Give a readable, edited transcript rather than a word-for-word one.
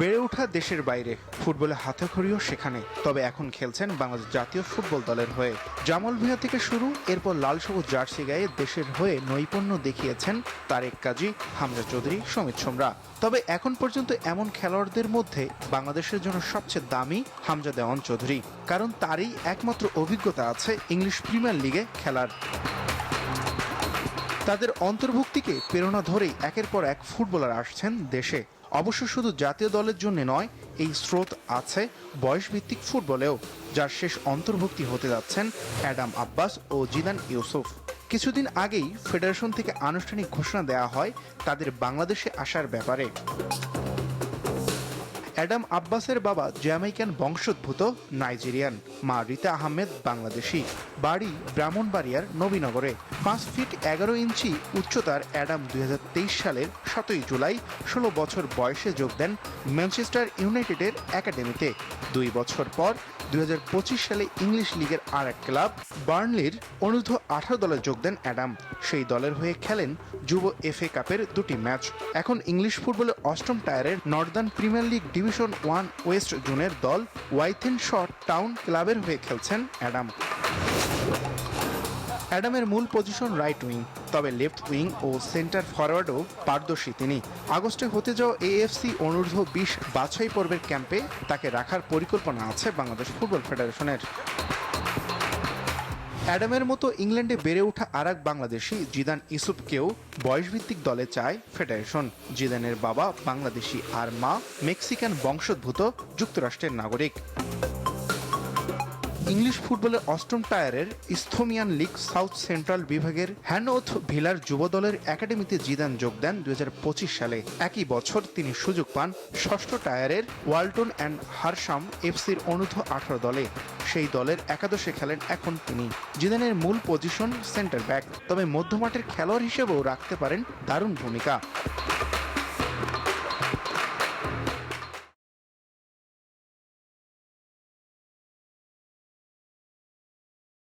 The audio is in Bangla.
বেড়ে ওঠা দেশের বাইরে, ফুটবলে হাতেখড়িও সেখানে। তবে এখন খেলছেন বাংলাদেশ জাতীয় ফুটবল দলের হয়ে। জামাল ভুঁইয়া থেকে শুরু, এরপর লাল সবুজ জার্সি গায়ে দেশের হয়ে নৈপুণ্য দেখিয়েছেন তারেক কাজী, হামজা চৌধুরী, সমিত সোমরা। তবে এখন পর্যন্ত এমন খেলোয়াড়দের মধ্যে বাংলাদেশের জন্য সবচেয়ে দামি হামজা দেওয়ান চৌধুরী, কারণ তারই একমাত্র অভিজ্ঞতা আছে ইংলিশ প্রিমিয়ার লিগে খেলার। তাদের অন্তর্ভুক্তিকে প্রেরণা ধরেই একের পর এক ফুটবলার আসছেন দেশে। অবশ্য শুধু জাতীয় দলের জন্য নয়, এই স্রোত আছে বয়সভিত্তিক ফুটবলেও, যার শেষ অন্তর্ভুক্তি হতে যাচ্ছেন অ্যাডাম আব্বাস ও জিদান ইউসুফ। কিছুদিন আগেই ফেডারেশন থেকে আনুষ্ঠানিক ঘোষণা দেওয়া হয় তাদের বাংলাদেশে আসার ব্যাপারে। অ্যাডাম আব্বাসের বাবা জ্যামাইকান বংশোদ্ভূত নাইজেরিয়ান, মা রিতা আহমেদ বাংলাদেশি। বাড়ি ব্রাহ্মণবাড়িয়ার নবীনগরে। 5 ফিট 11 ইঞ্চি উচ্চতার অ্যাডাম 2023 সালের 7 জুলাই 16 বছর বয়সে যোগ দেন ম্যানচেস্টার ইউনাইটেডের একাডেমিতে। 2 বছর পর 2025 সালে ইংলিশ লিগের আর এক ক্লাব বার্নলির অনূর্ধ্ব-18 দলে যোগ দেন অ্যাডাম। সেই দলের হয়ে খেলেন যুব FA কাপের 2টি ম্যাচ। এখন ইংলিশ ফুটবলে 8ম টায়ারের Northern premier league division 1 West জোনের দল ওয়াইথেনশট টাউন ক্লাবের হয়ে খেলছেন অ্যাডাম। অ্যাডামের মূল পজিশন রাইট উইং, তবে লেফট উইং ও সেন্টার ফরওয়ার্ডও পারদর্শী তিনি। আগস্টে হতে যাওয়া AFC অনূর্ধ্ব-20 বাছাই পর্বের ক্যাম্পে তাকে রাখার পরিকল্পনা আছে বাংলাদেশ ফুটবল ফেডারেশনের। অ্যাডামের মতো ইংল্যান্ডে বেড়ে ওঠা আরেক বাংলাদেশি জিদান ইউসুফকেও বয়সভিত্তিক দলে চায় ফেডারেশন। জিদানের বাবা বাংলাদেশি আর মা মেক্সিকান বংশোদ্ভূত যুক্তরাষ্ট্রের নাগরিক। ইংলিশ ফুটবলের 8ম টায়ারের ইস্থোমিয়ান লিগ সাউথ সেন্ট্রাল বিভাগের হ্যানওথ ভিলার যুব দলের একাডেমিতে জিদান যোগ দেন 2025 সালে। একই বছর তিনি সুযোগ পান 6ষ্ঠ টায়ারের ওয়ালটন অ্যান্ড হারশাম FC'র অনূর্ধ্ব-18 দলে। সেই দলের একাদশে খেলেন এখন তিনি। জিদানের মূল পজিশন সেন্টার ব্যাক, তবে মধ্যমাঠের খেলোয়াড় হিসেবেও রাখতে পারেন দারুণ ভূমিকা।